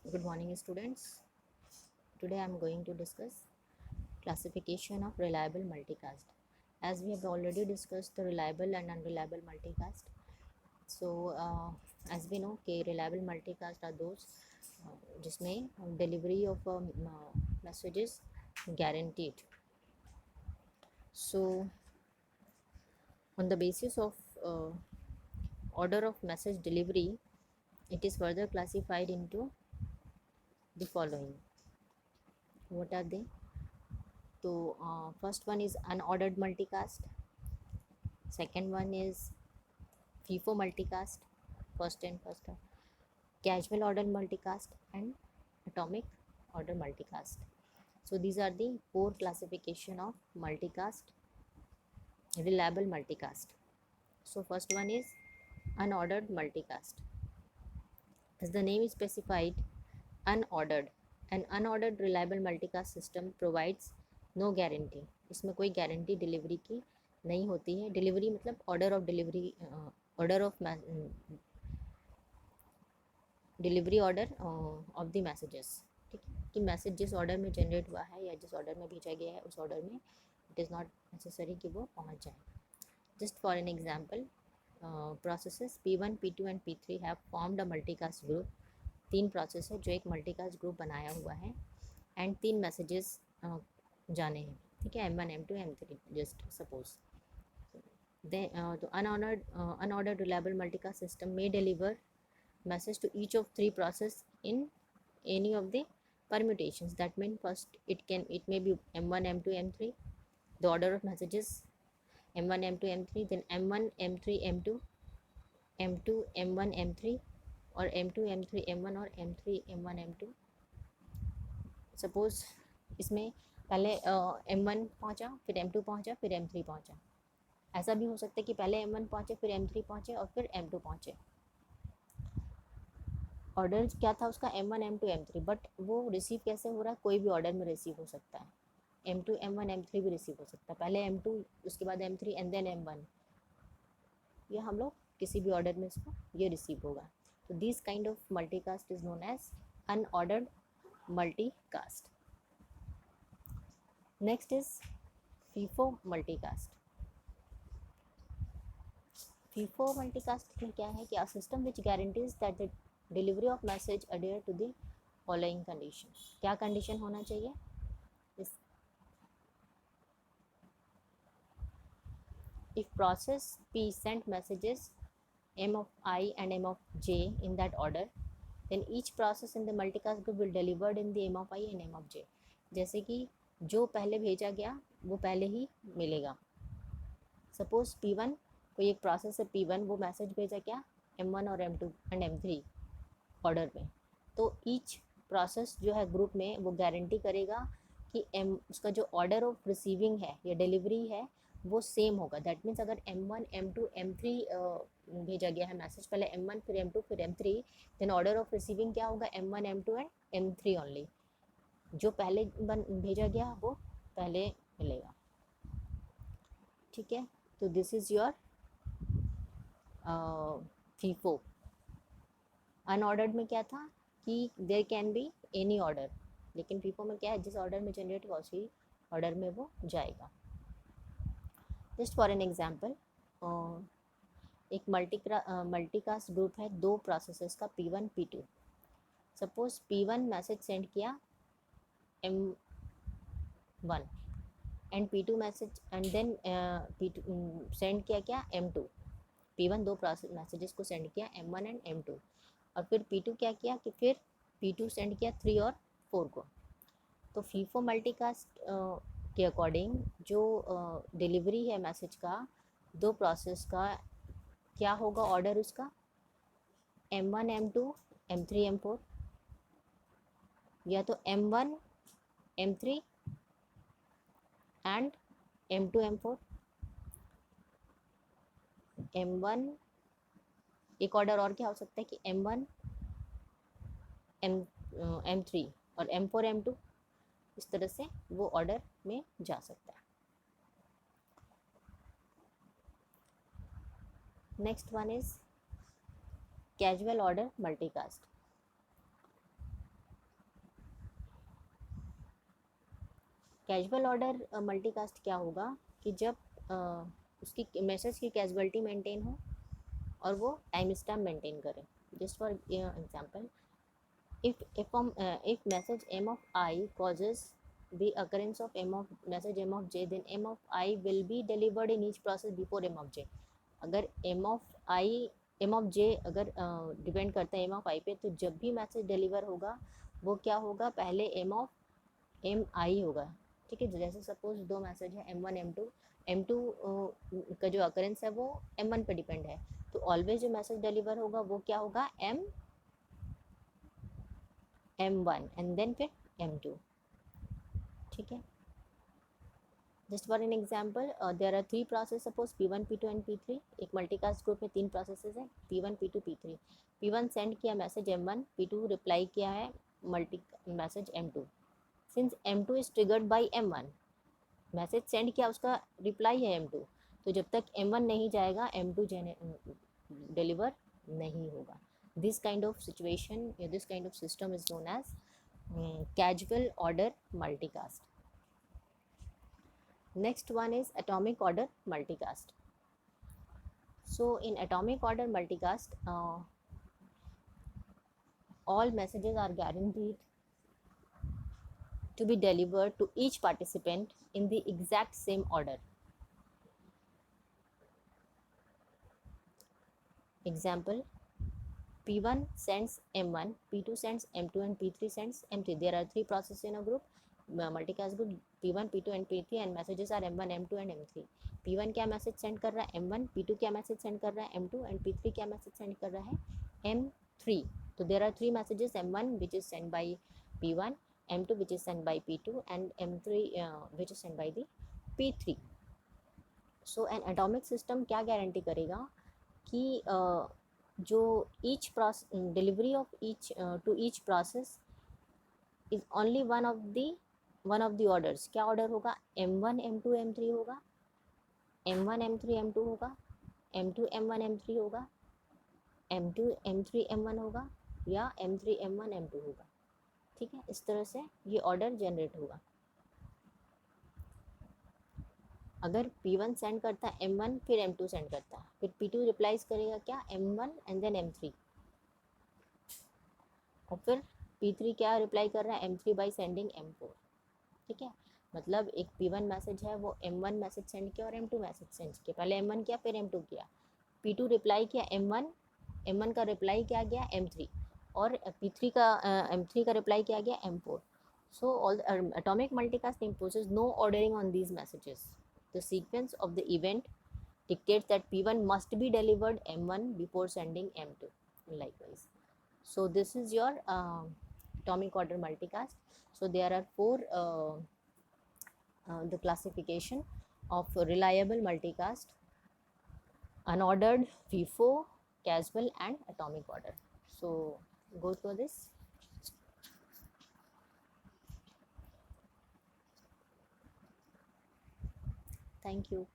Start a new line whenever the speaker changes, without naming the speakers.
Good morning, students. Today I am going to discuss classification of reliable multicast. As we have already discussed the reliable and unreliable multicast, so as we know कि reliable multicast are those जिसमें delivery of messages guaranteed. So on the basis of uh, order of message delivery, it is further classified into the following. What are they? So first one is unordered multicast, second one is FIFO multicast, first and first, casual order multicast and atomic order multicast. So these are the four classification of multicast, reliable multicast. So first one is unordered multicast. As the name is specified, unordered, an unordered reliable multicast system provides no guarantee. इसमें कोई guarantee delivery की नहीं होती है. Delivery मतलब order of delivery, order of delivery order of the messages. ठीक है, कि मैसेज जिस ऑर्डर में जनरेट हुआ है या जिस ऑर्डर में भेजा गया है उस ऑर्डर में इट इज़ नॉट नेसेसरी कि वो पहुंच जाए. Just for an example, processes P1, P2 and P3 have formed a multicast group. तीन प्रोसेस है जो एक मल्टीकास्ट ग्रुप बनाया हुआ है एंड तीन मैसेजेस जाने हैं. ठीक है, M1, M2, M3 just suppose. तो unordered reliable multicast system may deliver message to each of three process in any of the permutations. That means first it may be M1, M2, M3. The order of messages M1, M2, M3, then M1, M3, M2, M2, M1, M3 और M2, M3, M1 और M3, M1, M2. Suppose इसमें पहले M1 पहुंचा, फिर M2 पहुंचा, फिर M3 पहुंचा. ऐसा भी हो सकता है कि पहले M1 पहुंचे, फिर M3 पहुंचे और फिर M2 पहुंचे. ऑर्डर क्या था उसका M1, M2, M3, बट वो रिसीव कैसे हो रहा है, कोई भी ऑर्डर में रिसीव हो सकता है. M2, M1, M3 भी रिसीव हो सकता है. पहले M2, उसके बाद M3 एंड देन M1. ये हम लोग किसी भी ऑर्डर में इसको ये रिसीव होगा. तो this kind of multicast is known as unordered multicast. Next is FIFO multicast. FIFO multicast में क्या है कि a system which guarantees that the delivery of message adhere to the following condition. क्या कंडीशन होना चाहिए? If process P sent messages M of I and M of J in that order, then each process in the multicast group will delivered in the M of I and M of J. जैसे कि जो पहले भेजा गया वो पहले ही मिलेगा. Suppose P1, कोई एक प्रोसेस है P1, वो मैसेज भेजा क्या M1 और M2 एंड M3 ऑर्डर में. तो ईच प्रोसेस जो है ग्रुप में वो गारंटी करेगा कि उसका जो ऑर्डर ऑफ रिसीविंग है या डिलीवरी है वो सेम होगा. दैट मीन्स अगर M1, M2, M3 भेजा गया है मैसेज, पहले M1 फिर M2 फिर M3, then order of receiving क्या होगा M1, M2 and M3 only. जो पहले भेजा गया वो पहले मिलेगा. ठीक है, तो this is your FIFO. Unordered में क्या था कि there can be any order, लेकिन FIFO में क्या है, जिस ऑर्डर में जनरेट हुआ उसी ऑर्डर में वो जाएगा. जस्ट फॉर एन एग्जांपल, एक मल्टीकास्ट ग्रुप है दो प्रोसेसेस का P1, P2. Suppose P1 message send किया M1 and P2 message and then P2 send किया क्या M2. P1 दो मैसेजेस को सेंड किया M1 एंड M2 और फिर P2 क्या किया कि फिर P2 सेंड किया 3 और 4 को. तो FIFO मल्टीकास्ट के अकॉर्डिंग जो डिलीवरी है मैसेज का दो प्रोसेस का क्या होगा ऑर्डर उसका M1, M2, M3, M4 या तो M1, M3 and M2, M4. M1 एक ऑर्डर और क्या हो सकता है कि M1, M3 और M4, M2. इस तरह से वो ऑर्डर में जा सकता है. Next one is casual order multicast. Casual order multicast क्या होगा कि जब उसकी मैसेज की कैजुअलिटी मेंटेन हो और वो टाइम स्टैम्प मेंटेन करे. Just for example, if message m of I causes the occurrence of message m of j, then m of I will be delivered in each process before m of j. अगर m of j अगर depend करता है m of I पे, तो जब भी message deliver होगा वो क्या होगा, पहले m of m I होगा. ठीक है, जैसे सपोज दो मैसेज है m1 m2. m2 का जो अकरेंस है वो m1 पे डिपेंड है, तो ऑलवेज जो मैसेज डिलीवर होगा वो क्या होगा, m1 एंड देन फिर m2. ठीक है, just for an example, there are 3 process, suppose p1 p2 and p3. एक मल्टीकास्ट ग्रुप में 3 प्रोसेसेस हैं, p1 p2 p3. p1 send किया मैसेज m1, p2 रिप्लाई किया है multi message m2. Since m2 is triggered by m1, message send किया उसका reply है m2, तो जब तक m1 नहीं जाएगा m2 डिलीवर नहीं होगा. This kind of situation, this kind of system is known as casual order multicast. Next one is atomic order multicast. So in atomic order multicast, all messages are guaranteed to be delivered to each participant in the exact same order. Example, P1 sends M1, P2 sends M2 and P3 sends M3. There are 3 processes in a group, multicast group, P1, P2 and P3, and messages are M1, M2 and M3. P1 क्या message send कर रहा है, M1. P2 क्या message send कर रहा है, M2. and P3 क्या message send कर रहा है, M3. तो there are 3 messages, M1 which is sent by P1, M2 which is sent by P2, and M3 which is sent by the P3. So an atomic system क्या guarantee करेगा कि जो each process delivery of each to each process is only one of the orders. क्या order होगा, m1 m2 m3 होगा, m1 m3 m2 होगा, m2 m1 m3 होगा, m2 m3 m1 होगा, या m3 m1 m2 होगा. ठीक है, इस तरह से ये ऑर्डर जनरेट होगा. अगर P1 सेंड करता है M1, फिर M2 सेंड करता है, फिर P2 रिप्लाइज करेगा क्या, M1 एंड देन M3, और फिर P3 क्या रिप्लाई कर रहा है, M3 बाई सेंडिंग M4. ठीक है, मतलब एक P1 मैसेज है वो M1 मैसेज सेंड किया और M2 मैसेज सेंड किया. पहले M1 किया फिर M2 किया, P2 रिप्लाई किया M1 का रिप्लाई क्या गया M3, और P3 का M3 का रिप्लाई क्या गया M4. So all atomic multicast imposes no ordering on these messages. The sequence of the event dictates that P1 must be delivered M1 before sending M2, and likewise. So this is your atomic order multicast. So there are 4 the classification of reliable multicast: unordered, FIFO, casual, and atomic order. So go through this. Thank you.